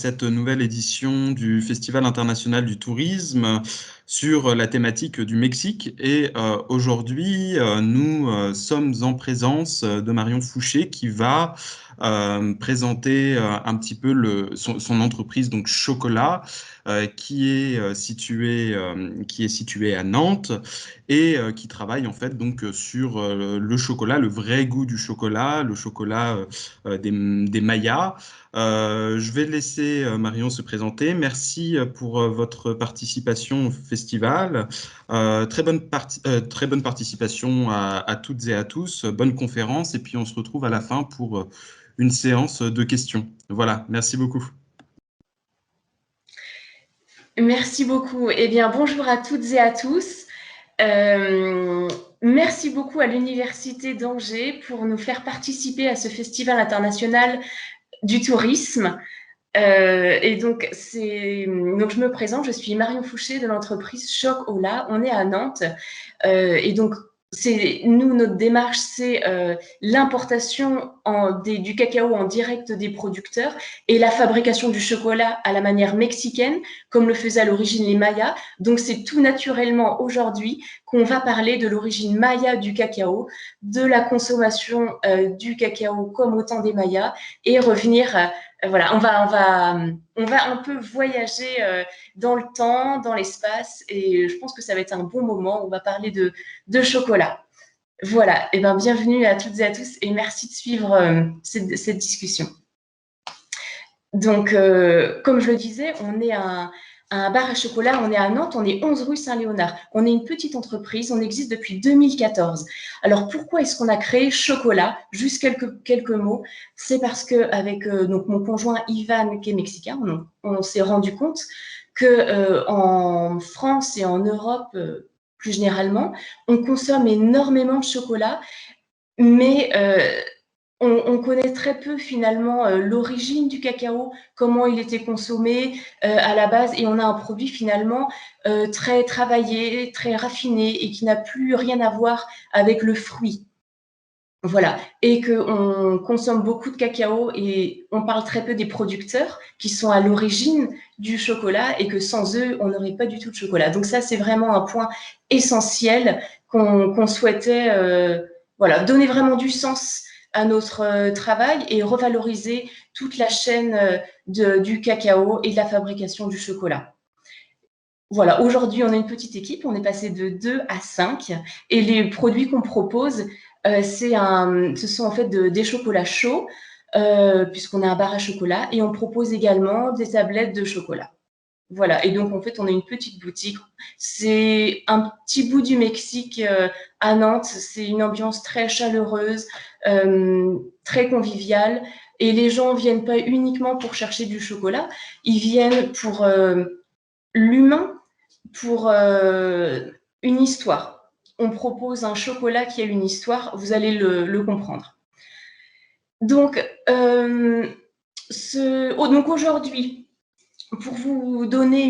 cette nouvelle édition du Festival international du tourisme sur la thématique du Mexique. Et aujourd'hui, nous sommes en présence de Marion Fouché qui va présenter un petit peu son entreprise, donc Chocolat, qui est située à Nantes et qui travaille en fait donc sur le chocolat, le vrai goût du chocolat, le chocolat des Mayas. Je vais laisser Marion se présenter. Merci pour votre participation au festival. Très bonne participation à toutes et à tous. Bonne conférence. Et puis on se retrouve à la fin pour une séance de questions. Voilà, merci beaucoup. Merci beaucoup. Eh bien, bonjour à toutes et à tous. Merci beaucoup à l'Université d'Angers pour nous faire participer à ce Festival international du tourisme. Et donc, je me présente, je suis Marion Fouché de l'entreprise Chocolat. On est à Nantes. Et donc, notre démarche, c'est l'importation du cacao en direct des producteurs et la fabrication du chocolat à la manière mexicaine, comme le faisaient à l'origine les Mayas. Donc, c'est tout naturellement aujourd'hui qu'on va parler de l'origine maya du cacao, de la consommation du cacao comme au temps des Mayas et revenir. Voilà, on va un peu voyager dans le temps, dans l'espace, et je pense que ça va être un bon moment. On va parler de chocolat. Voilà, et bien bienvenue à toutes et à tous, et merci de suivre cette discussion. Donc, comme je le disais, on est un bar à chocolat, on est à Nantes, on est 11 rue Saint-Léonard. On est une petite entreprise, on existe depuis 2014. Alors, pourquoi est-ce qu'on a créé Chocolat? Juste quelques mots. C'est parce qu'avec donc mon conjoint Ivan, qui est mexicain, on s'est rendu compte que en France et en Europe, plus généralement, on consomme énormément de chocolat, mais on connaît très peu finalement l'origine du cacao, comment il était consommé à la base, et on a un produit finalement très travaillé, très raffiné et qui n'a plus rien à voir avec le fruit. Voilà, et qu'on consomme beaucoup de cacao et on parle très peu des producteurs qui sont à l'origine du chocolat et que sans eux, on n'aurait pas du tout de chocolat. Donc ça, c'est vraiment un point essentiel qu'on souhaitait voilà, donner vraiment du sens à notre travail et revaloriser toute la chaîne du cacao et de la fabrication du chocolat. Voilà, aujourd'hui, on a une petite équipe, on est passé de 2 à 5 et les produits qu'on propose, ce sont en fait des chocolats chauds, puisqu'on a un bar à chocolat, et on propose également des tablettes de chocolat. Voilà, et donc en fait, on a une petite boutique. C'est un petit bout du Mexique à Nantes. C'est une ambiance très chaleureuse, très conviviale. Et les gens viennent pas uniquement pour chercher du chocolat, ils viennent pour l'humain, pour une histoire. On propose un chocolat qui a une histoire, vous allez le comprendre. Donc, donc aujourd'hui, pour vous donner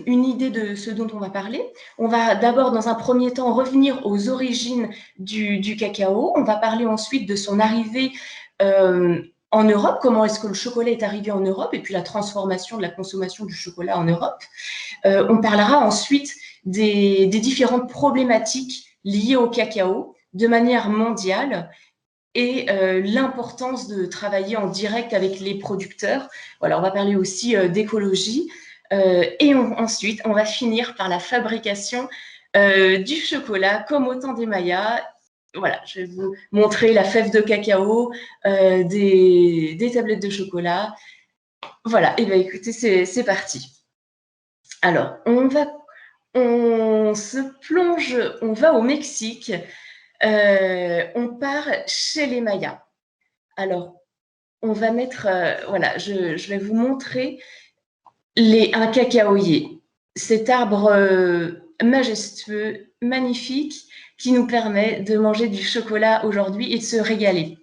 une idée de ce dont on va parler, on va d'abord, dans un premier temps, revenir aux origines du cacao. On va parler ensuite de son arrivée en Europe, comment est-ce que le chocolat est arrivé en Europe, et puis la transformation de la consommation du chocolat en Europe. On parlera ensuite des différentes problématiques liées au cacao de manière mondiale et l'importance de travailler en direct avec les producteurs. Voilà, on va parler aussi d'écologie. Ensuite, on va finir par la fabrication du chocolat, comme au temps des Mayas. Voilà, je vais vous montrer la fève de cacao, des tablettes de chocolat. Voilà, et bien écoutez, c'est parti. Alors, on se plonge, on va au Mexique. On part chez les Mayas. Alors, on va mettre, voilà, je vais vous montrer un cacaoyer, cet arbre majestueux, magnifique, qui nous permet de manger du chocolat aujourd'hui et de se régaler.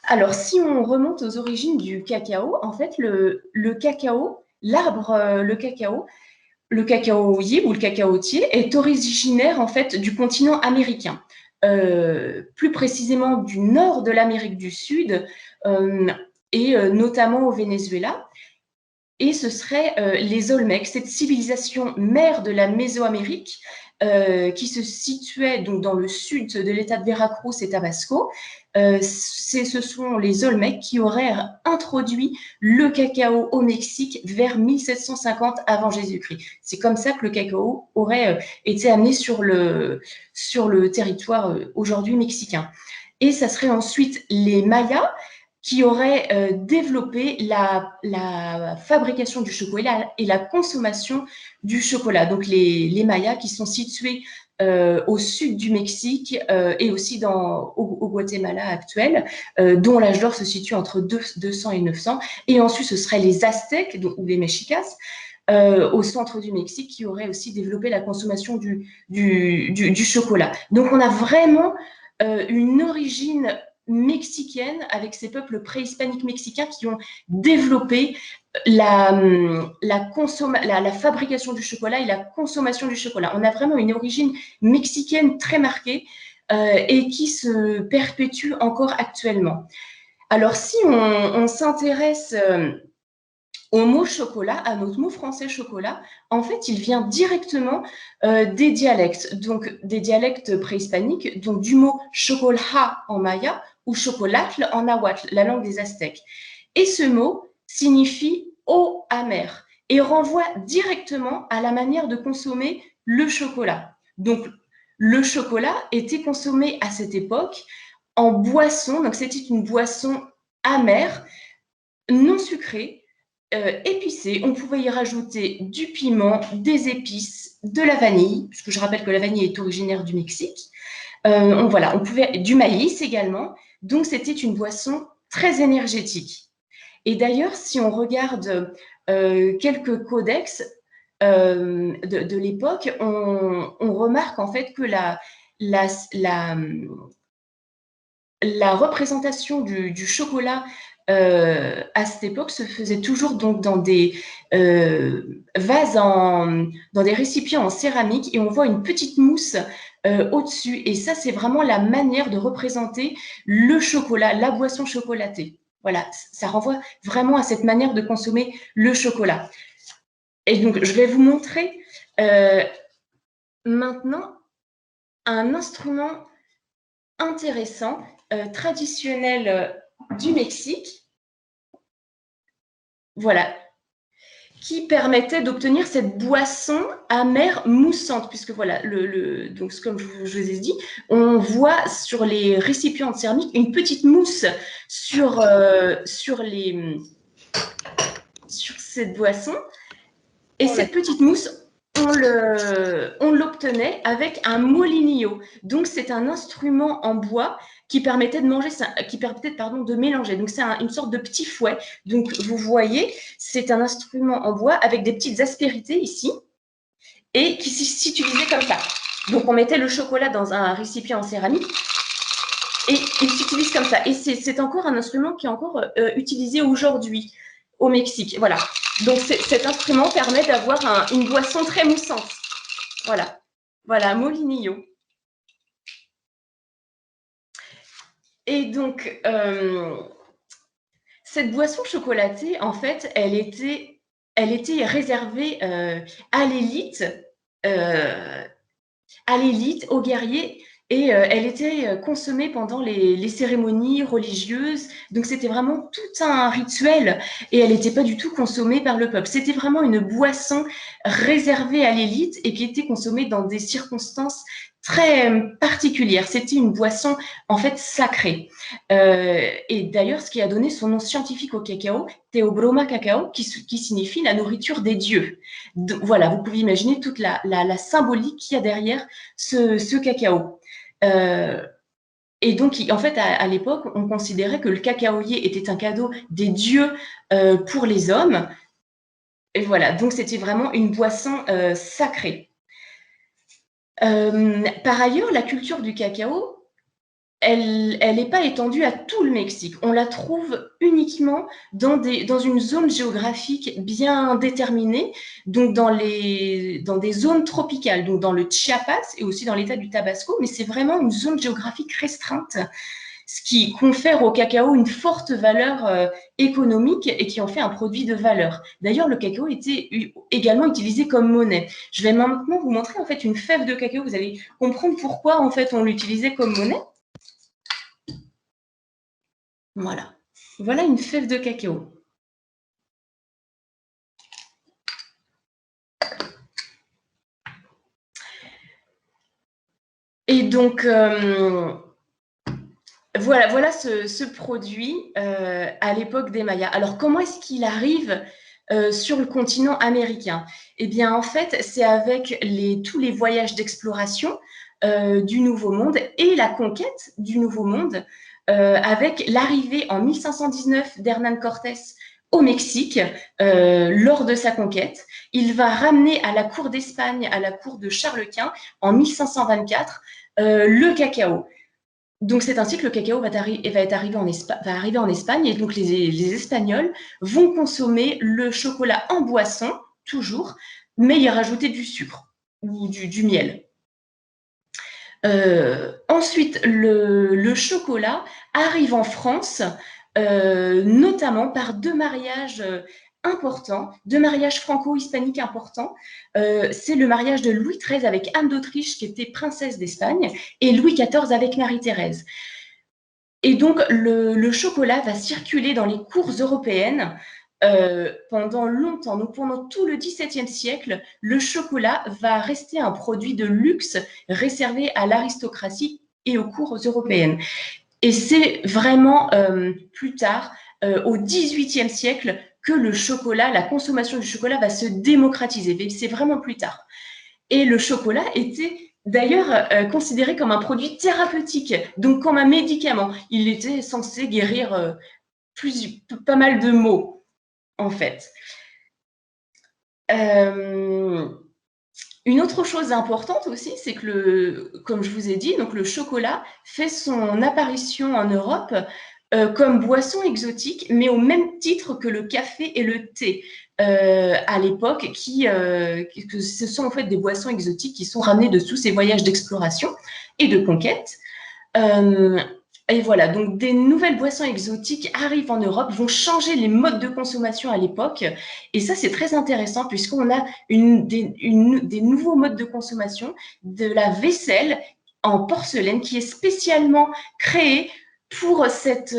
Alors, si on remonte aux origines du cacao, en fait, le cacao, l'arbre, le cacaoyer ou le cacaotier est originaire en fait du continent américain, plus précisément du nord de l'Amérique du Sud et notamment au Venezuela. et ce serait les Olmecs, cette civilisation mère de la Mésoamérique, qui se situait donc dans le sud de l'état de Veracruz et Tabasco. Ce sont les Olmecs qui auraient introduit le cacao au Mexique vers 1750 avant Jésus-Christ. C'est comme ça que le cacao aurait été amené sur le territoire aujourd'hui mexicain. Et ça serait ensuite les Mayas qui auraient développé la fabrication du chocolat et la consommation du chocolat. Donc les Mayas qui sont situés au sud du Mexique et aussi au Guatemala actuel, dont l'âge d'or se situe entre 200 et 900. Et ensuite, ce seraient les Aztèques ou les Mexicas au centre du Mexique qui auraient aussi développé la consommation du chocolat. Donc, on a vraiment une origine mexicaine avec ces peuples préhispaniques mexicains qui ont développé la fabrication du chocolat et la consommation du chocolat. On a vraiment une origine mexicaine très marquée et qui se perpétue encore actuellement. Alors, si on s'intéresse au mot chocolat, à notre mot français chocolat, en fait, il vient directement des dialectes, donc des dialectes préhispaniques, donc du mot chocolha en maya ou chocolatl en nahuatl, la langue des Aztèques. Et ce mot signifie eau amère et renvoie directement à la manière de consommer le chocolat. Donc, le chocolat était consommé à cette époque en boisson, donc c'était une boisson amère, non sucrée, épicée. On pouvait y rajouter du piment, des épices, de la vanille, puisque je rappelle que la vanille est originaire du Mexique. On pouvait du maïs également. Donc, c'était une boisson très énergétique. Et d'ailleurs, si on regarde quelques codex de l'époque, on remarque en fait que la représentation du chocolat à cette époque se faisait toujours donc dans des vases, dans des récipients en céramique, et on voit une petite mousse au-dessus. Et ça, c'est vraiment la manière de représenter le chocolat, la boisson chocolatée. Voilà, ça renvoie vraiment à cette manière de consommer le chocolat. Et donc, je vais vous montrer maintenant un instrument intéressant, traditionnel du Mexique, voilà, qui permettait d'obtenir cette boisson amère moussante, puisque voilà, donc comme je vous ai dit, on voit sur les récipients de céramique une petite mousse sur cette boisson, et cette petite mousse, on l'obtenait avec un molinillo. Donc, c'est un instrument en bois qui permettait de mélanger. Donc, c'est une sorte de petit fouet. Donc, vous voyez, c'est un instrument en bois avec des petites aspérités ici et qui s'utilisait comme ça. Donc, on mettait le chocolat dans un récipient en céramique et il s'utilise comme ça. Et c'est encore un instrument qui est encore utilisé aujourd'hui au Mexique. Voilà. Donc, cet instrument permet d'avoir une boisson très moussante. Voilà. Voilà, molinillo. Et donc, cette boisson chocolatée, en fait, elle était réservée à l'élite, aux guerriers, et elle était consommée pendant les cérémonies religieuses. Donc, c'était vraiment tout un rituel et elle n'était pas du tout consommée par le peuple. C'était vraiment une boisson réservée à l'élite et qui était consommée dans des circonstances très particulière. C'était une boisson en fait sacrée. Et d'ailleurs, ce qui a donné son nom scientifique au cacao, Theobroma cacao, qui signifie la nourriture des dieux. Donc, voilà, vous pouvez imaginer toute la symbolique qu'il y a derrière ce cacao. Et donc, en fait, à l'époque, on considérait que le cacaoyer était un cadeau des dieux pour les hommes. Et voilà, donc c'était vraiment une boisson sacrée. Par ailleurs, la culture du cacao, elle n'est pas étendue à tout le Mexique. On la trouve uniquement dans une zone géographique bien déterminée, donc dans des zones tropicales, donc dans le Chiapas et aussi dans l'état du Tabasco, mais c'est vraiment une zone géographique restreinte. ce qui confère au cacao une forte valeur économique et qui en fait un produit de valeur. D'ailleurs, le cacao était également utilisé comme monnaie. Je vais maintenant vous montrer en fait une fève de cacao. Vous allez comprendre pourquoi en fait on l'utilisait comme monnaie. Voilà. Voilà une fève de cacao. Et donc, voilà ce produit à l'époque des Mayas. Alors, comment est-ce qu'il arrive sur le continent américain? Eh bien, en fait, c'est avec tous les voyages d'exploration du Nouveau Monde et la conquête du Nouveau Monde, avec l'arrivée en 1519 d'Hernán Cortés au Mexique lors de sa conquête. Il va ramener à la cour d'Espagne, à la cour de Charles Quint, en 1524, le cacao. Donc, c'est ainsi que le cacao va arriver en Espagne et donc les Espagnols vont consommer le chocolat en boisson, toujours, mais y rajouter du sucre ou du miel. Ensuite, le chocolat arrive en France, notamment par deux mariages importants, deux mariages franco-hispaniques importants. C'est le mariage de Louis XIII avec Anne d'Autriche, qui était princesse d'Espagne, et Louis XIV avec Marie-Thérèse. Et donc, le chocolat va circuler dans les cours européennes pendant longtemps. Donc, pendant tout le XVIIe siècle, le chocolat va rester un produit de luxe réservé à l'aristocratie et aux cours européennes. Et c'est vraiment plus tard, au XVIIIe siècle, que le chocolat, la consommation du chocolat va se démocratiser. Mais c'est vraiment plus tard. Et le chocolat était d'ailleurs considéré comme un produit thérapeutique, donc comme un médicament. Il était censé guérir pas mal de maux, en fait. Une autre chose importante aussi, c'est que, comme je vous ai dit, donc le chocolat fait son apparition en Europe comme boisson exotique, mais au même titre que le café et le thé à l'époque, que ce sont en fait des boissons exotiques qui sont ramenées de tous ces voyages d'exploration et de conquête. Et voilà, donc des nouvelles boissons exotiques arrivent en Europe, vont changer les modes de consommation à l'époque. Et ça, c'est très intéressant puisqu'on a des nouveaux modes de consommation, de la vaisselle en porcelaine qui est spécialement créée pour cette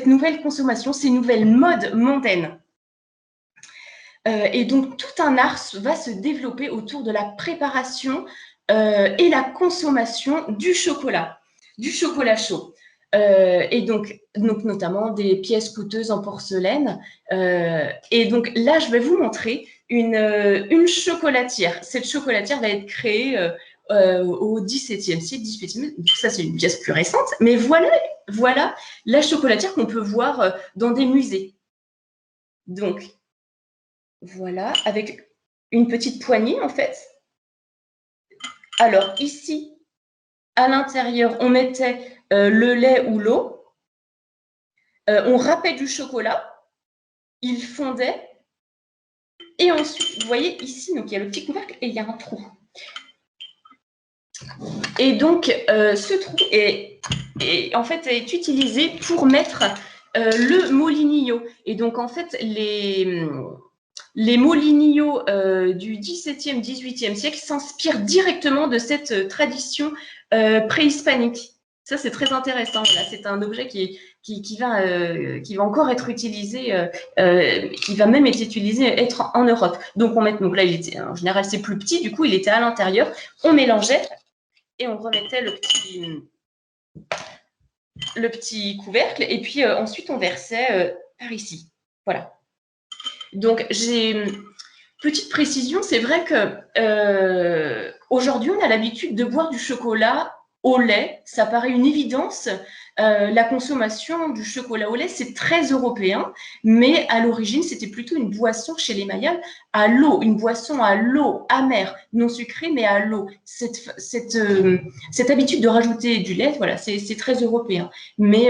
nouvelle consommation, ces nouvelles modes mondaines. Et donc, tout un art va se développer autour de la préparation et la consommation du chocolat chaud. Et donc, notamment des pièces coûteuses en porcelaine. Et donc là, je vais vous montrer une chocolatière. Cette chocolatière va être créée au XVIIe siècle, donc ça c'est une pièce plus récente, mais voilà la chocolatière qu'on peut voir dans des musées. Donc, voilà, avec une petite poignée en fait. Alors ici, à l'intérieur, on mettait le lait ou l'eau. On râpait du chocolat. Il fondait. Et ensuite, vous voyez ici, donc il y a le petit couvercle et il y a un trou. Et donc, ce trou en fait, est utilisé pour mettre le molinillo. Et donc, en fait, les molinillos du XVIIe, XVIIIe siècle s'inspirent directement de cette tradition préhispanique. Ça, c'est très intéressant. Voilà, c'est un objet qui va encore être utilisé, qui va même être utilisé en Europe. Donc là, en général, c'est plus petit. Du coup, il était à l'intérieur. On mélangeait et on remettait le petit couvercle. Et puis ensuite, on versait par ici. Voilà. Donc, petite précision, c'est vrai que aujourd'hui, on a l'habitude de boire du chocolat au lait. Ça paraît une évidence. La consommation du chocolat au lait, c'est très européen, mais à l'origine, c'était plutôt une boisson chez les Mayas à l'eau, une boisson à l'eau amère, non sucrée, mais à l'eau. Cette habitude de rajouter du lait, voilà, c'est très européen. Mais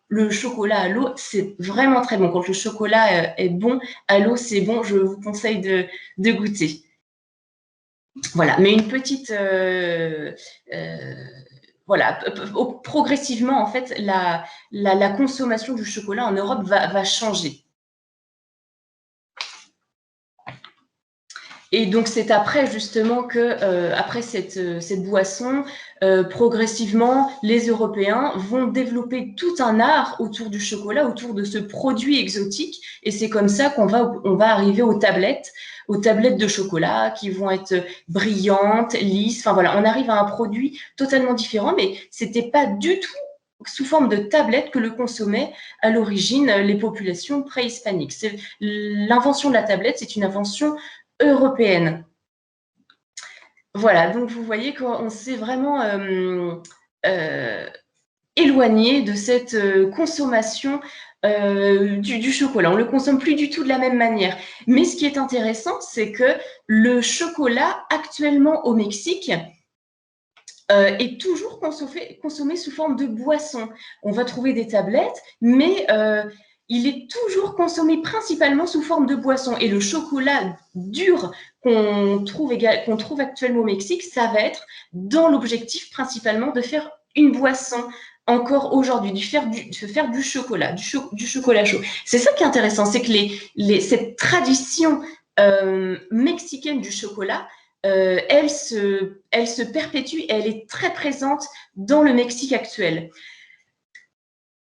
le chocolat à l'eau, c'est vraiment très bon. Quand le chocolat est bon, à l'eau, c'est bon. Je vous conseille de goûter. Voilà, mais une petite voilà, progressivement, en fait, la consommation du chocolat en Europe va changer. Et donc, c'est après, justement, que, après cette boisson, progressivement, les Européens vont développer tout un art autour du chocolat, autour de ce produit exotique. Et c'est comme ça qu'on va arriver aux tablettes de chocolat qui vont être brillantes, lisses. Enfin, voilà, on arrive à un produit totalement différent, mais c'était pas du tout sous forme de tablette que le consommaient à l'origine les populations préhispaniques. L'invention de la tablette, c'est une invention européenne. Voilà, donc vous voyez qu'on s'est vraiment éloigné de cette consommation du chocolat. On ne le consomme plus du tout de la même manière. Mais ce qui est intéressant, c'est que le chocolat actuellement au Mexique est toujours consommé sous forme de boisson. On va trouver des tablettes, mais il est toujours consommé principalement sous forme de boisson. Et le chocolat dur qu'on trouve actuellement au Mexique, ça va être dans l'objectif principalement de faire une boisson encore aujourd'hui, de faire du chocolat, du chocolat chaud. C'est ça qui est intéressant, c'est que cette tradition mexicaine du chocolat, elle se perpétue et elle est très présente dans le Mexique actuel.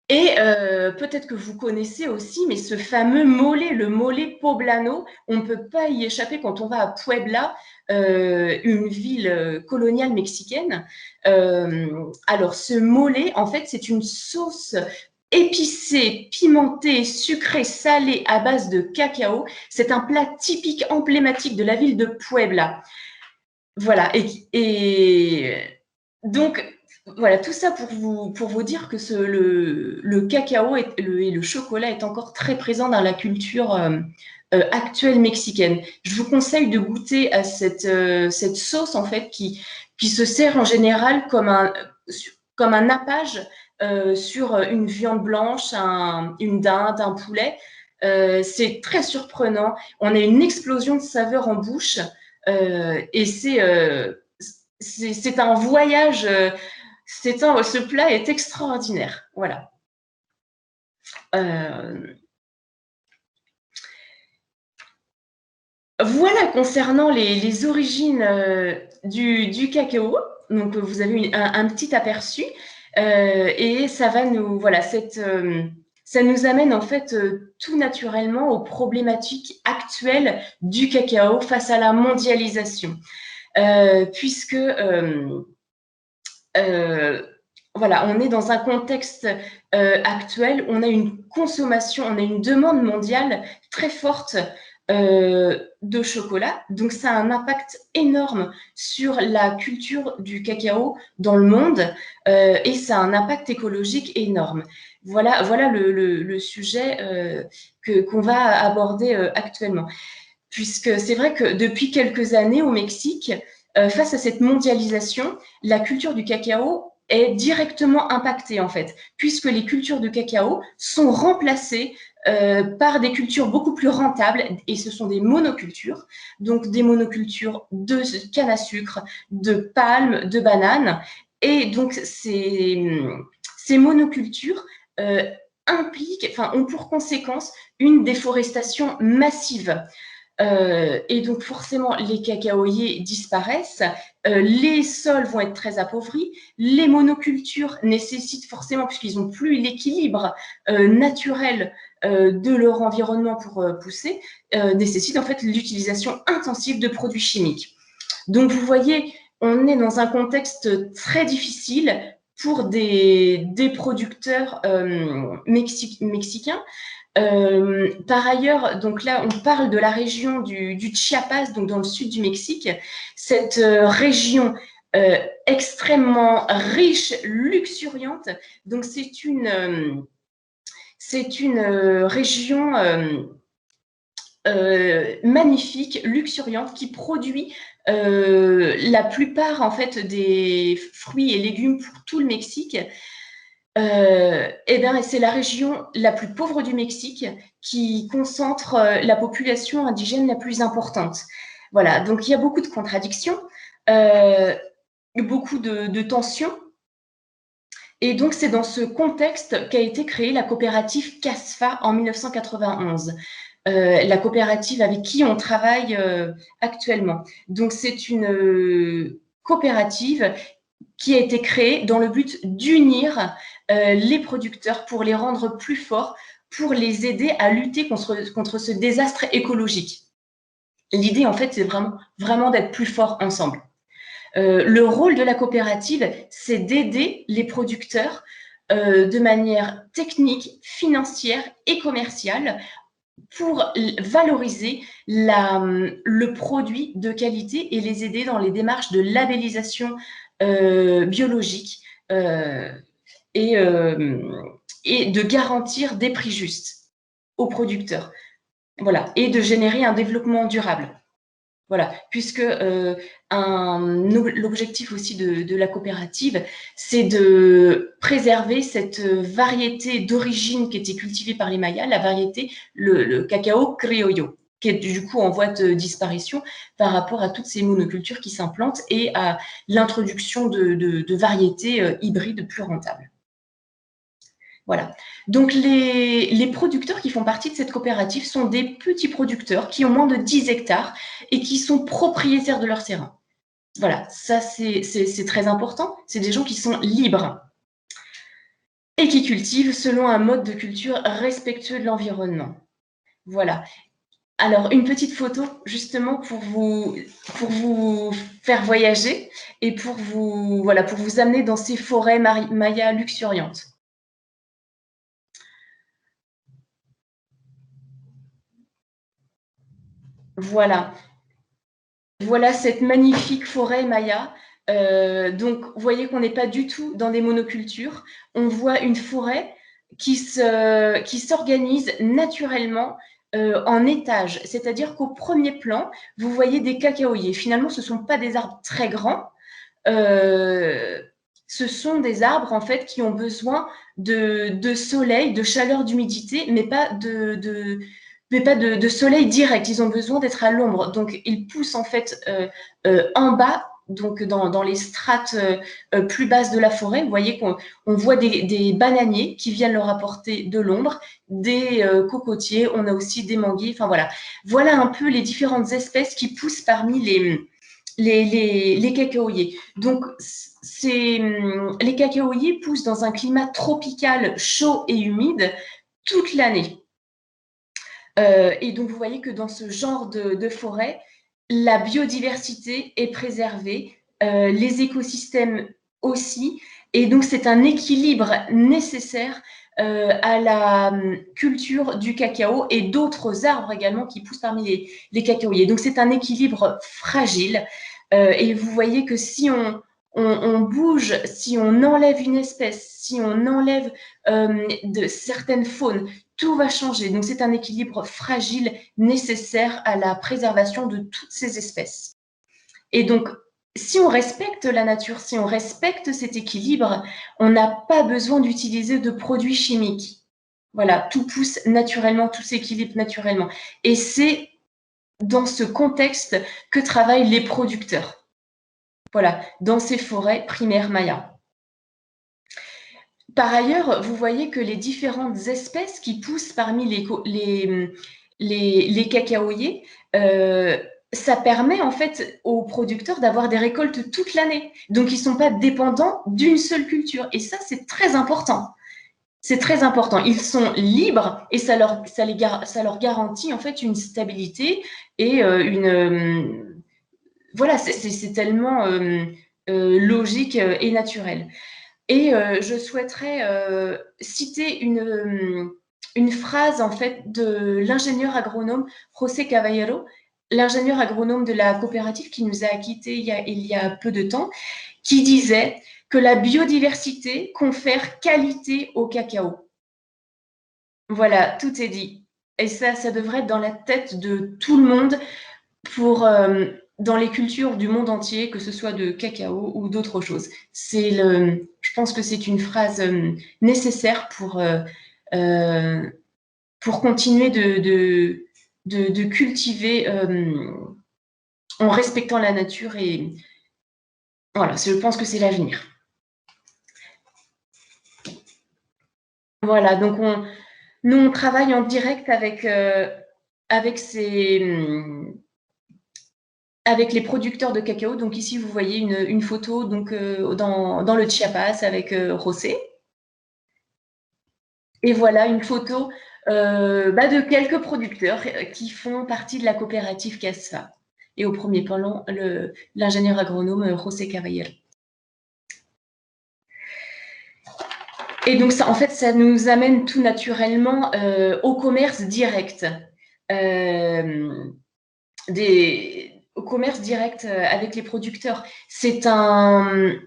Et peut-être que vous connaissez aussi, mais ce fameux mole, le mole poblano, on ne peut pas y échapper quand on va à Puebla, une ville coloniale mexicaine. Alors, ce mole, en fait, c'est une sauce épicée, pimentée, sucrée, salée à base de cacao. C'est un plat typique, emblématique de la ville de Puebla. Voilà, et donc, voilà, tout ça pour vous dire que le cacao et le chocolat est encore très présent dans la culture actuelle mexicaine. Je vous conseille de goûter à cette sauce, en fait, qui se sert en général comme un nappage sur une viande blanche, une dinde, un poulet. C'est très surprenant. On a une explosion de saveurs en bouche. Et c'est un voyage, ce plat est extraordinaire. Voilà. Voilà concernant les origines du cacao. Donc, vous avez un petit aperçu. Et ça va nous, voilà, ça nous amène en fait tout naturellement aux problématiques actuelles du cacao face à la mondialisation. Puisque voilà, on est dans un contexte actuel, on a une consommation, on a une demande mondiale très forte de chocolat. Donc, ça a un impact énorme sur la culture du cacao dans le monde et ça a un impact écologique énorme. Voilà le sujet qu'on va aborder actuellement. Puisque c'est vrai que depuis quelques années au Mexique, face à cette mondialisation, la culture du cacao est directement impactée en fait, puisque les cultures de cacao sont remplacées par des cultures beaucoup plus rentables, et ce sont des monocultures, donc des monocultures de canne à sucre, de palme, de banane, et donc ces monocultures ont pour conséquence une déforestation massive. Et donc forcément, les cacaoyers disparaissent, les sols vont être très appauvris, les monocultures nécessitent forcément, puisqu'ils n'ont plus l'équilibre naturel de leur environnement pour pousser, nécessitent en fait l'utilisation intensive de produits chimiques. Donc vous voyez, on est dans un contexte très difficile pour des producteurs mexicains. Par ailleurs, donc là, on parle de la région du Chiapas, donc dans le sud du Mexique. Cette région extrêmement riche, luxuriante. Donc, c'est une région magnifique, luxuriante, qui produit la plupart en fait des fruits et légumes pour tout le Mexique. C'est la région la plus pauvre du Mexique qui concentre la population indigène la plus importante. Voilà, donc il y a beaucoup de contradictions, beaucoup de tensions, Et donc, c'est dans ce contexte qu'a été créée la coopérative CASFA en 1991. La coopérative avec qui on travaille actuellement. Donc, c'est une coopérative qui a été créée dans le but d'unir les producteurs pour les rendre plus forts, pour les aider à lutter contre ce désastre écologique. L'idée, en fait, c'est vraiment d'être plus forts ensemble. Le rôle de la coopérative, c'est d'aider les producteurs de manière technique, financière et commerciale pour valoriser le produit de qualité et les aider dans les démarches de labellisation biologique et de garantir des prix justes aux producteurs. Voilà, et de générer un développement durable. Voilà, puisque l'objectif aussi de la coopérative, c'est de préserver cette variété d'origine qui était cultivée par les Mayas, la variété, le cacao criollo, qui est du coup en voie de disparition par rapport à toutes ces monocultures qui s'implantent et à l'introduction de variétés hybrides plus rentables. Voilà. Donc, les producteurs qui font partie de cette coopérative sont des petits producteurs qui ont moins de 10 hectares et qui sont propriétaires de leur terrain. Voilà, ça, c'est très important. C'est des gens qui sont libres et qui cultivent selon un mode de culture respectueux de l'environnement. Voilà. Alors, une petite photo, justement, pour vous faire voyager et pour vous amener dans ces forêts mayas luxuriantes. Voilà. Voilà cette magnifique forêt maya. Donc, vous voyez qu'on n'est pas du tout dans des monocultures. On voit une forêt qui s'organise naturellement en étages. C'est-à-dire qu'au premier plan, vous voyez des cacaoyers. Finalement, ce ne sont pas des arbres très grands. Ce sont des arbres, en fait, qui ont besoin de soleil, de chaleur, d'humidité, mais pas de soleil direct. Ils ont besoin d'être à l'ombre. Donc, ils poussent en fait en bas, donc dans les strates plus basses de la forêt. Vous voyez qu'on voit des bananiers qui viennent leur apporter de l'ombre, des cocotiers. On a aussi des manguiers. Enfin, voilà. Voilà un peu les différentes espèces qui poussent parmi les cacaoyers. Donc, les cacaoyers poussent dans un climat tropical chaud et humide toute l'année. Et donc, vous voyez que dans ce genre de forêt, la biodiversité est préservée, les écosystèmes aussi. Et donc, c'est un équilibre nécessaire à la culture du cacao et d'autres arbres également qui poussent parmi les cacaoyers. Donc, c'est un équilibre fragile. Et vous voyez que si on bouge, si on enlève une espèce, si on enlève de certaines faunes, tout va changer. Donc, c'est un équilibre fragile nécessaire à la préservation de toutes ces espèces. Et donc, si on respecte la nature, si on respecte cet équilibre, on n'a pas besoin d'utiliser de produits chimiques. Voilà, tout pousse naturellement, tout s'équilibre naturellement. Et c'est dans ce contexte que travaillent les producteurs. Voilà, dans ces forêts primaires mayas. Par ailleurs, vous voyez que les différentes espèces qui poussent parmi les cacaoyers, ça permet en fait aux producteurs d'avoir des récoltes toute l'année. Donc, ils ne sont pas dépendants d'une seule culture. Et ça, c'est très important. C'est très important. Ils sont libres et ça leur garantit en fait une stabilité et voilà, c'est tellement logique et naturel. Et je souhaiterais citer une phrase en fait de l'ingénieur agronome José Caballero, l'ingénieur agronome de la coopérative qui nous a quittés il y a peu de temps, qui disait que la biodiversité confère qualité au cacao. Voilà, tout est dit. Et ça devrait être dans la tête de tout le monde dans les cultures du monde entier, que ce soit de cacao ou d'autres choses. Je pense que c'est une phrase nécessaire pour continuer de cultiver en respectant la nature. Et voilà, je pense que c'est l'avenir. Voilà, donc nous, on travaille en direct avec les producteurs de cacao. Donc ici, vous voyez une photo donc, dans le Chiapas avec José. Et voilà une photo de quelques producteurs qui font partie de la coopérative CASFA. Et au premier plan, l'ingénieur agronome José Caballero. Et donc, ça, en fait, ça nous amène tout naturellement au commerce direct. Au commerce direct avec les producteurs. C'est un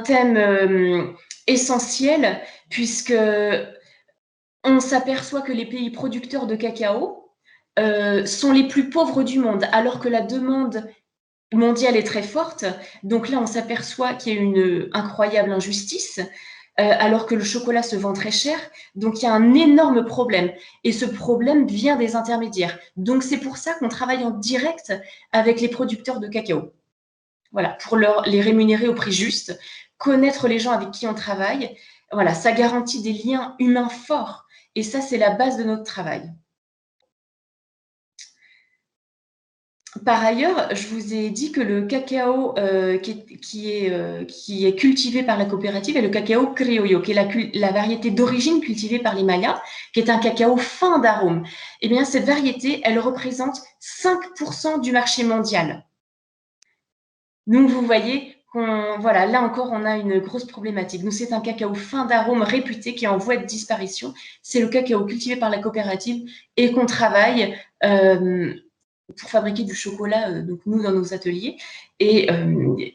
thème essentiel puisque on s'aperçoit que les pays producteurs de cacao sont les plus pauvres du monde, alors que la demande mondiale est très forte. Donc là, on s'aperçoit qu'il y a une incroyable injustice, alors que le chocolat se vend très cher. Donc il y a un énorme problème. Et ce problème vient des intermédiaires. Donc c'est pour ça qu'on travaille en direct avec les producteurs de cacao. Voilà, pour les rémunérer au prix juste, connaître les gens avec qui on travaille. Voilà, ça garantit des liens humains forts. Et ça, c'est la base de notre travail. Par ailleurs, je vous ai dit que le cacao qui est cultivé par la coopérative est le cacao criollo, qui est la variété d'origine cultivée par les Mayas, qui est un cacao fin d'arôme. Eh bien, cette variété, elle représente 5% du marché mondial. Donc, vous voyez, voilà, là encore, on a une grosse problématique. Donc, c'est un cacao fin d'arôme réputé qui est en voie de disparition. C'est le cacao cultivé par la coopérative et qu'on travaille pour fabriquer du chocolat, donc nous, dans nos ateliers, et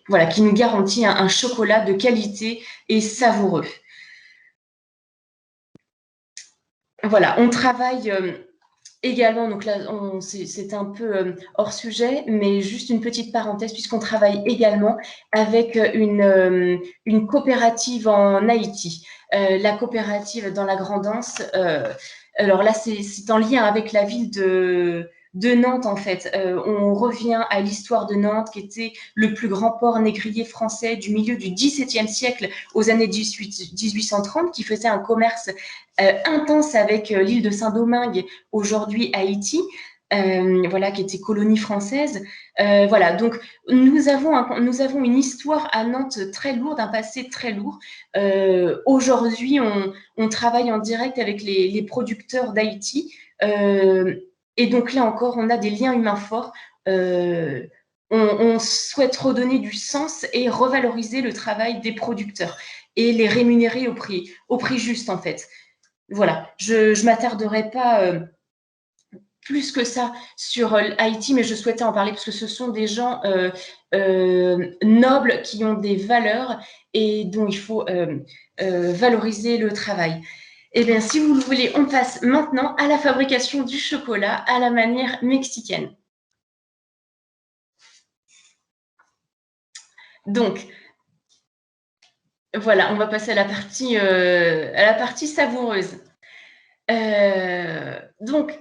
voilà, qui nous garantit un chocolat de qualité et savoureux. Voilà, on travaille également, donc là, c'est un peu hors sujet, mais juste une petite parenthèse, puisqu'on travaille également avec une coopérative en Haïti. La coopérative dans la Grand'Anse, alors là, c'est en lien avec la ville de Nantes, en fait. On revient à l'histoire de Nantes, qui était le plus grand port négrier français du milieu du XVIIe siècle aux années 1830, qui faisait un commerce intense avec l'île de Saint-Domingue, aujourd'hui Haïti, voilà, qui était colonie française. Voilà, donc nous avons une histoire à Nantes très lourde, un passé très lourd. Aujourd'hui, on travaille en direct avec les producteurs d'Haïti. Et donc là encore, on a des liens humains forts. On souhaite redonner du sens et revaloriser le travail des producteurs et les rémunérer au prix juste, en fait. Voilà, je ne m'attarderai pas plus que ça sur Haïti, mais je souhaitais en parler parce que ce sont des gens nobles qui ont des valeurs et dont il faut valoriser le travail. Eh bien, si vous le voulez, on passe maintenant à la fabrication du chocolat à la manière mexicaine. Donc, voilà, on va passer à la partie savoureuse. Donc,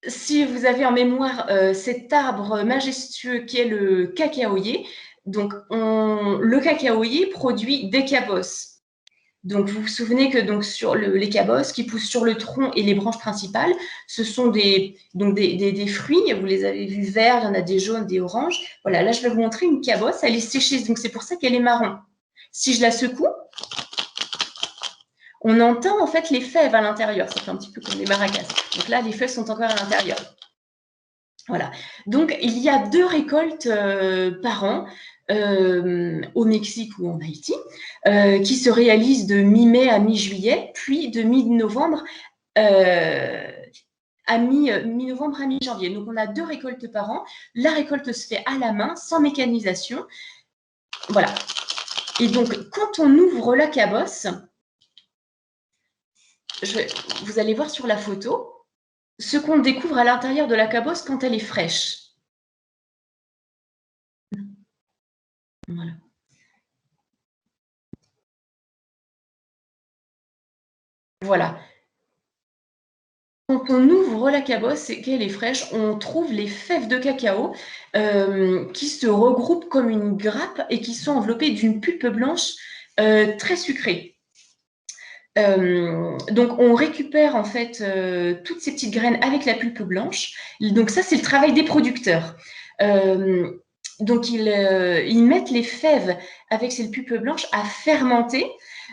si vous avez en mémoire cet arbre majestueux qui est le cacaoyer, donc le cacaoyer produit des cabosses. Donc, vous vous souvenez que donc, sur les cabosses qui poussent sur le tronc et les branches principales, ce sont des fruits. Vous les avez vus verts, il y en a des jaunes, des oranges. Voilà, là, je vais vous montrer une cabosse. Elle est séchée, donc c'est pour ça qu'elle est marron. Si je la secoue, on entend en fait les fèves à l'intérieur. Ça fait un petit peu comme des maracas. Donc là, les fèves sont encore à l'intérieur. Voilà. Donc, il y a 2 récoltes par an au Mexique ou en Haïti qui se réalisent de mi-mai à mi-juillet, puis de mi-novembre à mi-janvier. Donc, on a 2 récoltes par an. La récolte se fait à la main, sans mécanisation. Voilà. Et donc, quand on ouvre la cabosse, vous allez voir sur la photo ce qu'on découvre à l'intérieur de la cabosse quand elle est fraîche. Voilà. Voilà. Quand on ouvre la cabosse et qu'elle est fraîche, on trouve les fèves de cacao qui se regroupent comme une grappe et qui sont enveloppées d'une pulpe blanche très sucré. Donc, on récupère en fait toutes ces petites graines avec la pulpe blanche. Donc, ça, c'est le travail des producteurs. Donc, ils mettent les fèves avec ces pulpes blanches à fermenter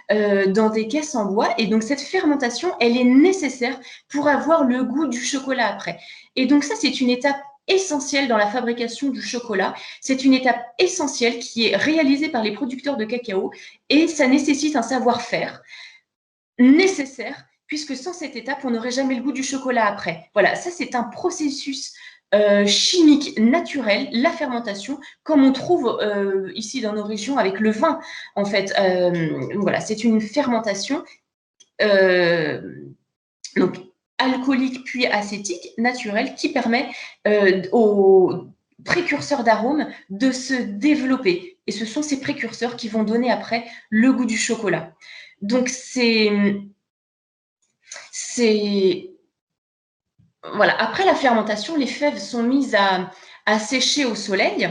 dans des caisses en bois. Et donc, cette fermentation, elle est nécessaire pour avoir le goût du chocolat après. Et donc, ça, c'est une étape essentielle dans la fabrication du chocolat. C'est une étape essentielle qui est réalisée par les producteurs de cacao et ça nécessite un savoir-faire nécessaire, puisque sans cette étape, on n'aurait jamais le goût du chocolat après. Voilà, ça c'est un processus chimique naturel, la fermentation, comme on trouve ici dans nos régions avec le vin, en fait. Voilà, c'est une fermentation donc alcoolique puis acétique, naturelle, qui permet aux précurseurs d'arômes de se développer. Et ce sont ces précurseurs qui vont donner après le goût du chocolat. Donc, voilà. Après la fermentation, les fèves sont mises à sécher au soleil.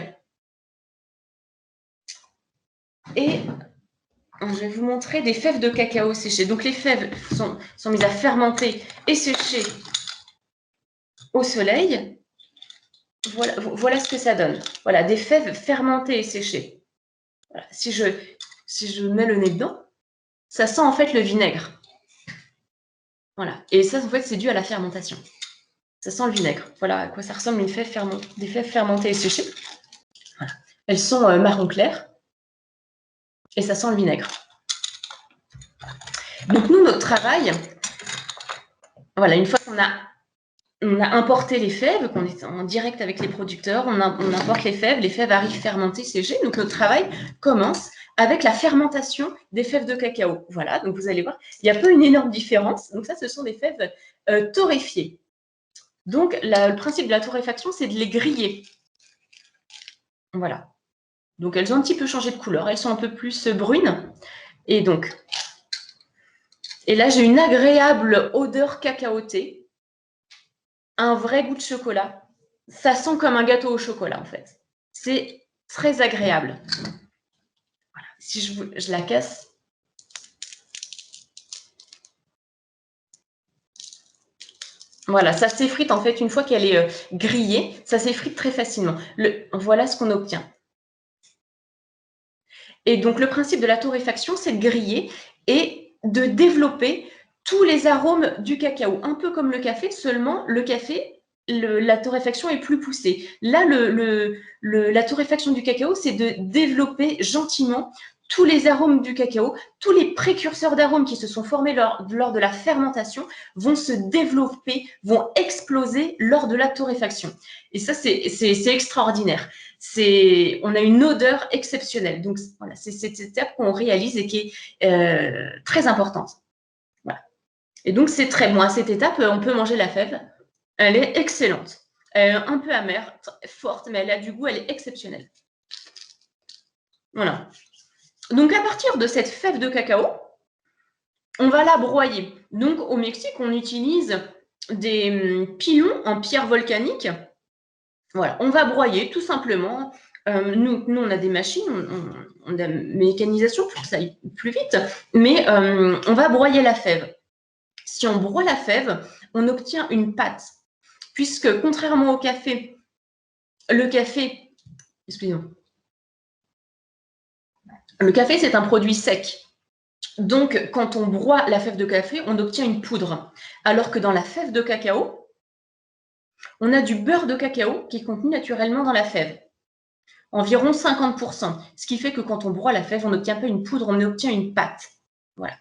Et je vais vous montrer des fèves de cacao séchées. Donc, les fèves sont mises à fermenter et sécher au soleil. Voilà ce que ça donne. Voilà, des fèves fermentées et séchées. Voilà. Si je mets le nez dedans, ça sent en fait le vinaigre. Voilà. Et ça, en fait, c'est dû à la fermentation. Ça sent le vinaigre. Voilà à quoi ça ressemble des fèves fermentées et séchées. Voilà. Elles sont marron clair et ça sent le vinaigre. Donc nous, notre travail, voilà, une fois qu'on a importé les fèves, qu'on est en direct avec les producteurs, on importe les fèves arrivent fermentées, séchées. Donc notre travail commence avec la fermentation des fèves de cacao. Voilà, donc vous allez voir, il n'y a pas une énorme différence. Donc ça, ce sont des fèves torréfiées. Donc le principe de la torréfaction, c'est de les griller. Voilà. Donc elles ont un petit peu changé de couleur, elles sont un peu plus brunes. Et là, j'ai une agréable odeur cacaotée, un vrai goût de chocolat. Ça sent comme un gâteau au chocolat, en fait. C'est très agréable. Voilà. Si je la casse. Voilà, ça s'effrite en fait une fois qu'elle est grillée, ça s'effrite très facilement. Voilà ce qu'on obtient. Et donc, le principe de la torréfaction, c'est de griller et de développer tous les arômes du cacao. Un peu comme le café, seulement le café, la torréfaction est plus poussée. Là, la torréfaction du cacao, c'est de développer gentiment tous les arômes du cacao, tous les précurseurs d'arômes qui se sont formés lors de la fermentation vont se développer, vont exploser lors de la torréfaction. Et ça, c'est extraordinaire. On a une odeur exceptionnelle. Donc, voilà, c'est cette étape qu'on réalise et qui est très importante. Voilà. Et donc, c'est très bon. À cette étape, on peut manger la fève. Elle est excellente. Elle est un peu amère, forte, mais elle a du goût, elle est exceptionnelle. Voilà. Donc, à partir de cette fève de cacao, on va la broyer. Donc, au Mexique, on utilise des pilons en pierre volcanique. Voilà, on va broyer tout simplement. Nous, on a des machines, on a une mécanisation pour que ça aille plus vite, mais on va broyer la fève. Si on broie la fève, on obtient une pâte, puisque contrairement au café, excusez-moi, le café, c'est un produit sec. Donc, quand on broie la fève de café, on obtient une poudre. Alors que dans la fève de cacao, on a du beurre de cacao qui est contenu naturellement dans la fève. Environ 50%, ce qui fait que quand on broie la fève, on n'obtient pas une poudre, on obtient une pâte. Voilà.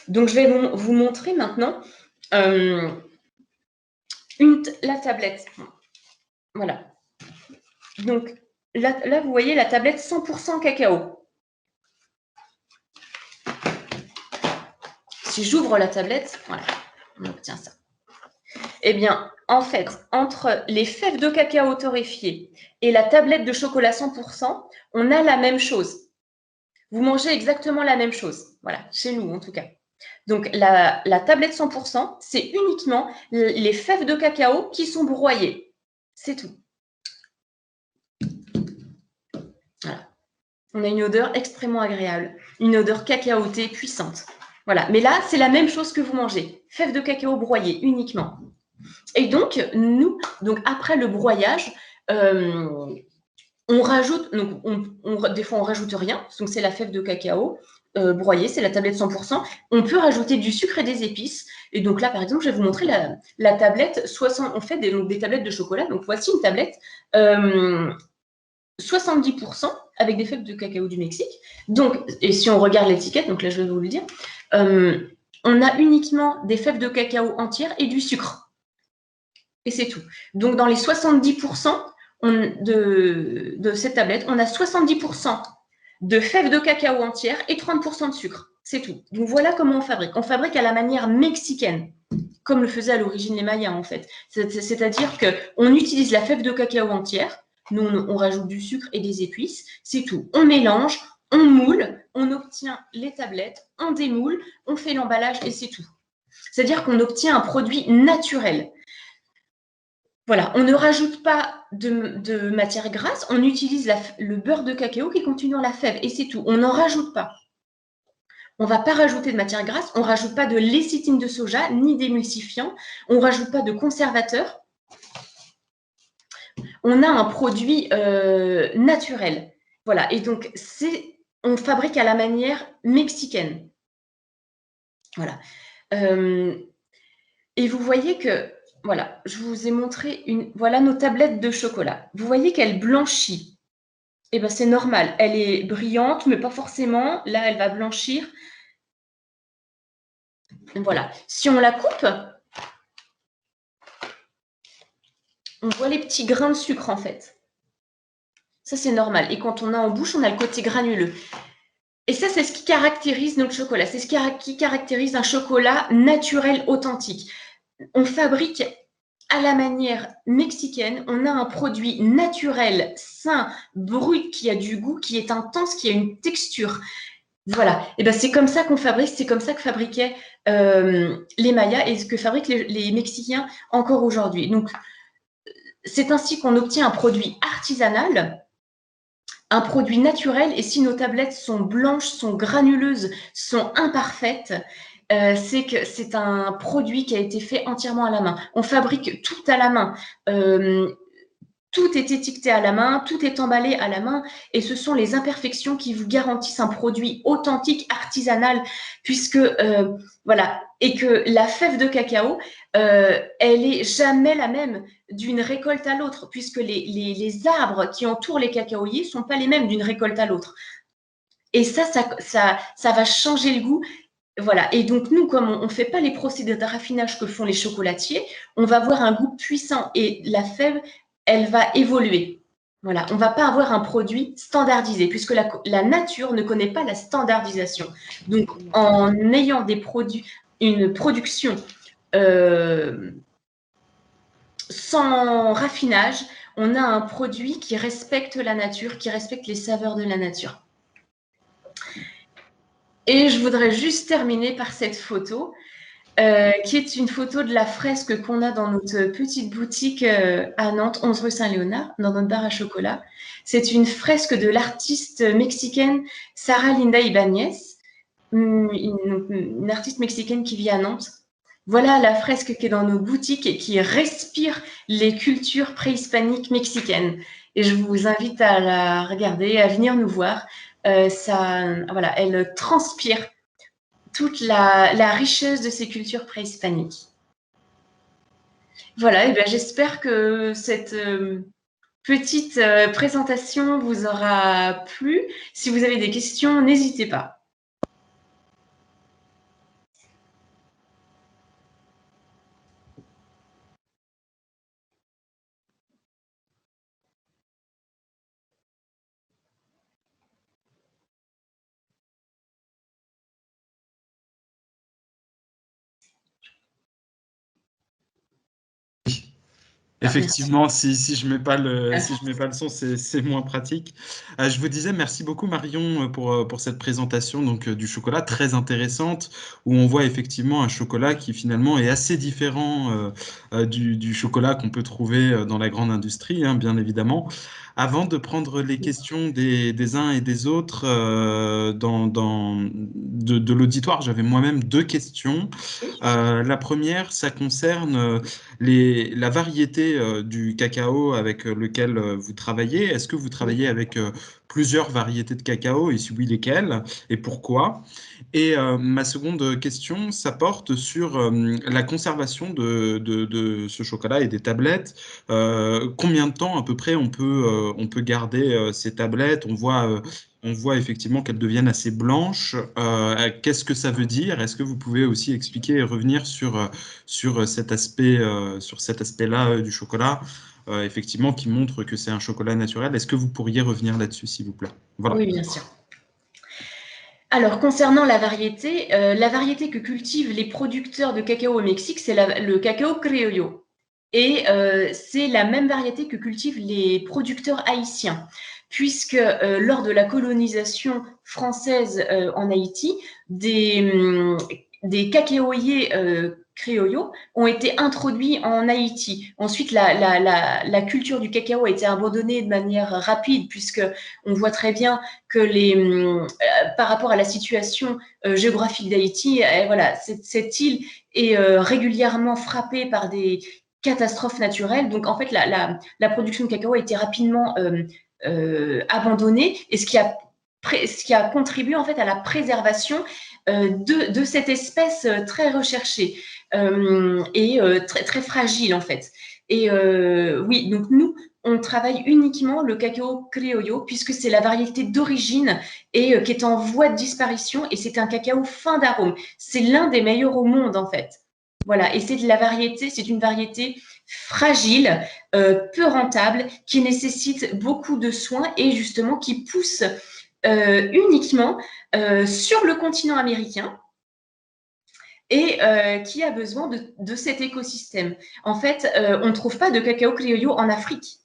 Donc, je vais vous montrer maintenant la tablette. Voilà. Donc, là, vous voyez la tablette 100% cacao. Si j'ouvre la tablette, voilà, on obtient ça. Eh bien, en fait, entre les fèves de cacao torréfiées et la tablette de chocolat 100%, on a la même chose. Vous mangez exactement la même chose. Voilà, chez nous en tout cas. Donc, la tablette 100%, c'est uniquement les fèves de cacao qui sont broyées. C'est tout. Voilà. On a une odeur extrêmement agréable, une odeur cacaotée puissante. Voilà, mais là, c'est la même chose que vous mangez. Fèves de cacao broyées uniquement. Et donc, nous, après le broyage, on rajoute, donc des fois on rajoute rien, donc c'est la fève de cacao broyée, c'est la tablette 100%. On peut rajouter du sucre et des épices. Et donc là, par exemple, je vais vous montrer la tablette 60. On fait des tablettes de chocolat. Donc voici une tablette 70% avec des fèves de cacao du Mexique. Donc, et si on regarde l'étiquette, donc là je vais vous le dire, on a uniquement des fèves de cacao entières et du sucre. Et c'est tout. Donc dans les 70% de cette tablette, on a 70% de fèves de cacao entières et 30% de sucre. C'est tout. Donc voilà comment on fabrique. On fabrique à la manière mexicaine, comme le faisaient à l'origine les Mayas en fait. C'est-à-dire qu'on utilise la fève de cacao entière, nous on rajoute du sucre et des épices, c'est tout. On mélange, on moule, on obtient les tablettes, on démoule, on fait l'emballage et c'est tout. C'est-à-dire qu'on obtient un produit naturel. Voilà, on ne rajoute pas de matière grasse, on utilise le beurre de cacao qui contient la fève et c'est tout. On n'en rajoute pas. On ne va pas rajouter de matière grasse, on ne rajoute pas de lécithine de soja ni d'émulsifiant, on ne rajoute pas de conservateur. On a un produit naturel. Voilà, et donc on fabrique à la manière mexicaine. Voilà. Et vous voyez que, voilà, je vous ai montré voilà nos tablettes de chocolat. Vous voyez qu'elle blanchit. Eh bien, c'est normal. Elle est brillante, mais pas forcément. Là, elle va blanchir. Voilà. Si on la coupe, on voit les petits grains de sucre, en fait. Ça, c'est normal. Et quand on a en bouche, on a le côté granuleux. Et ça, c'est ce qui caractérise notre chocolat. C'est ce qui caractérise un chocolat naturel, authentique. On fabrique à la manière mexicaine. On a un produit naturel, sain, brut, qui a du goût, qui est intense, qui a une texture. Voilà. Et ben c'est comme ça qu'on fabrique, c'est comme ça que fabriquaient les Mayas et ce que fabriquent les Mexicains encore aujourd'hui. Donc, c'est ainsi qu'on obtient un produit artisanal, un produit naturel. Et si nos tablettes sont blanches, sont granuleuses, sont imparfaites, c'est que c'est un produit qui a été fait entièrement à la main. On fabrique tout à la main. Tout est étiqueté à la main, tout est emballé à la main, et ce sont les imperfections qui vous garantissent un produit authentique, artisanal, puisque voilà, et que la fève de cacao, elle est jamais la même d'une récolte à l'autre, puisque les arbres qui entourent les cacaoyers sont pas les mêmes d'une récolte à l'autre. Et ça va changer le goût. Voilà. Et donc, nous, comme on ne fait pas les procédés de raffinage que font les chocolatiers, on va avoir un goût puissant et la fève, elle va évoluer. Voilà. On ne va pas avoir un produit standardisé puisque la nature ne connaît pas la standardisation. Donc, en ayant une production sans raffinage, on a un produit qui respecte la nature, qui respecte les saveurs de la nature. Et je voudrais juste terminer par cette photo, qui est une photo de la fresque qu'on a dans notre petite boutique à Nantes, 11 rue Saint-Léonard, dans notre bar à chocolat. C'est une fresque de l'artiste mexicaine Sara Linda Ibáñez, une artiste mexicaine qui vit à Nantes. Voilà la fresque qui est dans nos boutiques et qui respire les cultures préhispaniques mexicaines. Et je vous invite à la regarder, à venir nous voir. Voilà, elle transpire toute la richesse de ces cultures préhispaniques. Voilà, et bien j'espère que cette petite présentation vous aura plu. Si vous avez des questions, n'hésitez pas. Merci. Effectivement, si je mets pas si je mets pas le son, c'est moins pratique. Je vous disais merci beaucoup Marion pour cette présentation du chocolat très intéressante où on voit effectivement un chocolat qui finalement est assez différent du chocolat qu'on peut trouver dans la grande industrie, hein, bien évidemment. Avant de prendre les questions des uns et des autres de l'auditoire, j'avais moi-même deux questions. La première, ça concerne la variété du cacao avec lequel vous travaillez. Est-ce que vous Oui. travaillez avec plusieurs variétés de cacao et si oui, lesquelles et pourquoi? Et ma seconde question, ça porte sur la conservation de ce chocolat et des tablettes. Combien de temps à peu près on peut garder ces tablettes? On voit effectivement qu'elles deviennent assez blanches. Qu'est-ce que ça veut dire? Est-ce que vous pouvez aussi expliquer et revenir sur cet aspect-là du chocolat, effectivement, qui montre que c'est un chocolat naturel? Est-ce que vous pourriez revenir là-dessus, s'il vous plaît? Voilà. Oui, bien sûr. Alors, concernant la variété que cultivent les producteurs de cacao au Mexique, c'est le cacao criollo. Et c'est la même variété que cultivent les producteurs haïtiens, puisque lors de la colonisation française en Haïti, des cacaoyers criollo ont été introduits en Haïti. Ensuite, la culture du cacao a été abandonnée de manière rapide, puisque on voit très bien que par rapport à la situation géographique d'Haïti, voilà, cette île est régulièrement frappée par des catastrophes naturelles. Donc, en fait, la production de cacao a été rapidement abandonnée, et ce qui a contribué en fait à la préservation de cette espèce très recherchée et très, très fragile en fait. Et oui, donc nous, on travaille uniquement le cacao criollo puisque c'est la variété d'origine et qui est en voie de disparition, et c'est un cacao fin d'arôme. C'est l'un des meilleurs au monde en fait. Voilà, et c'est une variété fragile, peu rentable, qui nécessite beaucoup de soins et justement qui pousse uniquement sur le continent américain et qui a besoin de cet écosystème. En fait, on ne trouve pas de cacao criollo en Afrique,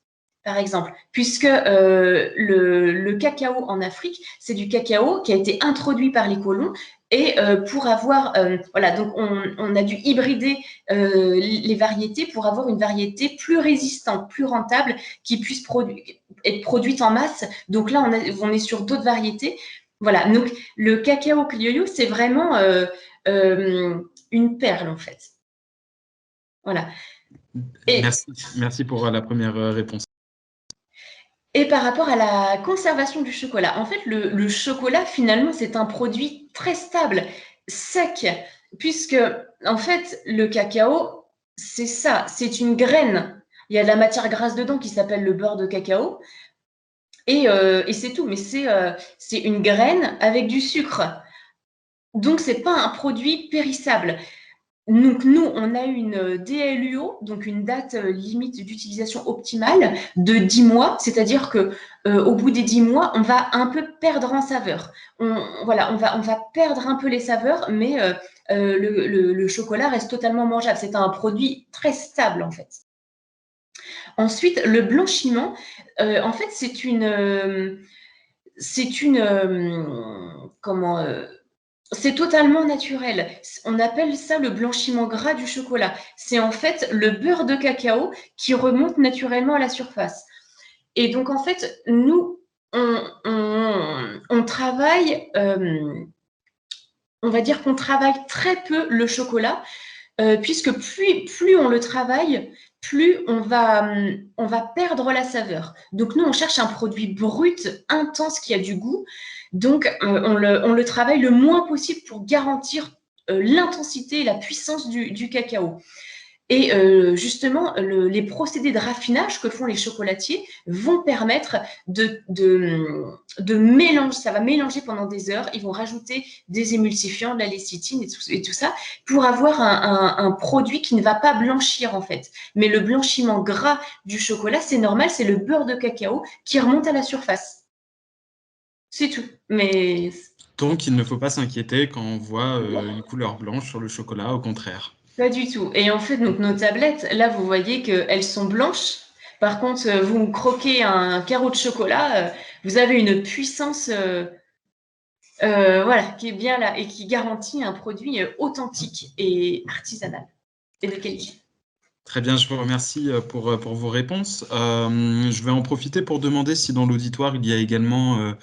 par exemple, puisque le cacao en Afrique, c'est du cacao qui a été introduit par les colons. Et pour avoir, voilà, donc on a dû hybrider les variétés pour avoir une variété plus résistante, plus rentable, qui puisse être produite en masse. Donc là, on est sur d'autres variétés. Voilà, donc le cacao criollo, c'est vraiment une perle en fait. Voilà. Et, Merci pour la première réponse. et par rapport à la conservation du chocolat, en fait, le chocolat, finalement, c'est un produit très stable, sec, puisque, en fait, le cacao, c'est ça, c'est une graine. Il y a de la matière grasse dedans qui s'appelle le beurre de cacao, et c'est tout, mais c'est une graine avec du sucre. Donc, c'est pas un produit périssable. Donc, nous, on a une DLUO, donc une date limite d'utilisation optimale de 10 mois, c'est-à-dire que au bout des 10 mois, on va un peu perdre en saveur. Voilà, on va perdre un peu les saveurs, mais le chocolat reste totalement mangeable. C'est un produit très stable, en fait. Ensuite, le blanchiment, en fait, comment c'est totalement naturel. On appelle ça le blanchiment gras du chocolat. C'est en fait le beurre de cacao qui remonte naturellement à la surface. Et donc, en fait, nous, on travaille, on va dire qu'on travaille très peu le chocolat, puisque plus on le travaille, plus on va perdre la saveur. Donc, nous, on cherche un produit brut, intense, qui a du goût. Donc, on le travaille le moins possible pour garantir l'intensité et la puissance du cacao. Et justement, les procédés de raffinage que font les chocolatiers vont permettre de mélanger, ça va mélanger pendant des heures, ils vont rajouter des émulsifiants, de la lécithine et tout ça, pour avoir un produit qui ne va pas blanchir en fait. Mais le blanchiment gras du chocolat, c'est normal, c'est le beurre de cacao qui remonte à la surface. C'est tout. Mais Donc, il ne faut pas s'inquiéter quand on voit une couleur blanche sur le chocolat, au contraire. Pas du tout. Et en fait, donc, nos tablettes, là, vous voyez qu'elles sont blanches. Par contre, vous croquez un carreau de chocolat, vous avez une puissance voilà, qui est bien là et qui garantit un produit authentique et artisanal et de qualité. Très bien, je vous remercie pour vos réponses. Je vais en profiter pour demander si dans l'auditoire, il y a également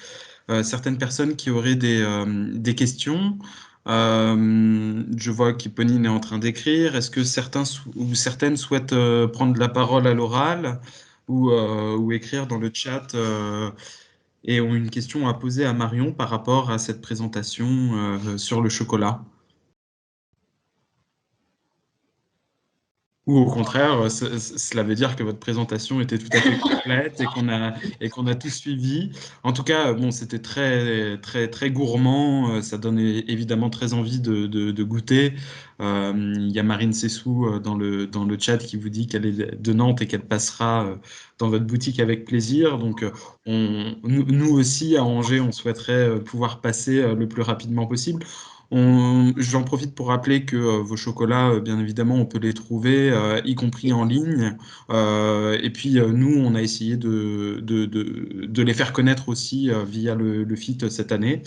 certaines personnes qui auraient des questions. Je vois qu'Eponine est en train d'écrire. Est-ce que certains ou certaines souhaitent prendre la parole à l'oral ou écrire dans le chat et ont une question à poser à Marion par rapport à cette présentation sur le chocolat? Ou au contraire, cela veut dire que votre présentation était tout à fait complète et qu'on a tout suivi. En tout cas, bon, c'était très, très, très gourmand. Ça donne évidemment très envie de goûter. Il y a Marine Sessou dans le chat qui vous dit qu'elle est de Nantes et qu'elle passera dans votre boutique avec plaisir. Donc, nous aussi, à Angers, on souhaiterait pouvoir passer le plus rapidement possible. J'en profite pour rappeler que vos chocolats, bien évidemment, on peut les trouver, y compris en ligne. Et puis, nous, on a essayé de les faire connaître aussi via le FIT cette année.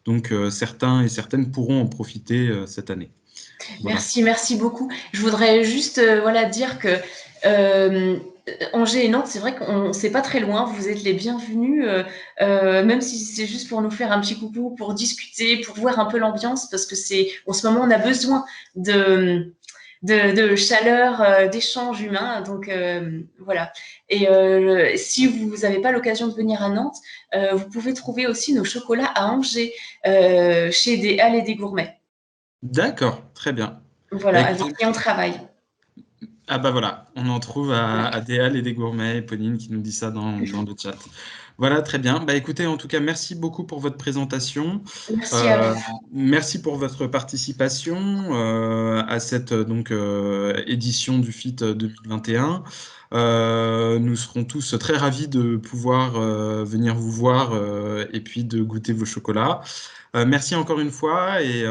Donc, certains et certaines pourront en profiter cette année. Voilà. Merci, merci beaucoup. Je voudrais juste voilà, dire que Angers et Nantes, c'est vrai qu'on c'est pas très loin. Vous êtes les bienvenus, même si c'est juste pour nous faire un petit coucou, pour discuter, pour voir un peu l'ambiance, parce que c'est en ce moment on a besoin de chaleur, d'échanges humains. Donc voilà. Et si vous n'avez pas l'occasion de venir à Nantes, vous pouvez trouver aussi nos chocolats à Angers chez des Halles et des Gourmets. D'accord, très bien. Bah, Voilà, avec écoutez, qui on travaille. ah bah voilà, on en trouve à des halles et des gourmets, Pauline qui nous dit ça dans le chat. Voilà, très bien. Bah écoutez, en tout cas, merci beaucoup pour votre présentation. Merci à Euh, vous. Merci pour votre participation à cette édition du FIT 2021. Nous serons tous très ravis de pouvoir venir vous voir et puis de goûter vos chocolats. Merci encore une fois et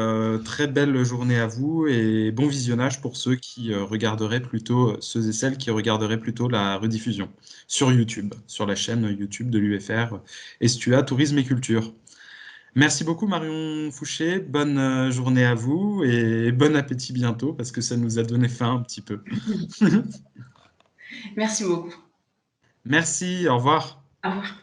très belle journée à vous et bon visionnage pour ceux qui regarderaient plutôt, ceux et celles qui regarderaient plutôt la rediffusion sur YouTube, sur la chaîne YouTube de l'UFR Estua Tourisme et Culture. Merci beaucoup Marion Fouché, bonne journée à vous et bon appétit bientôt parce que ça nous a donné faim un petit peu. Merci beaucoup. Merci, au revoir. Au revoir.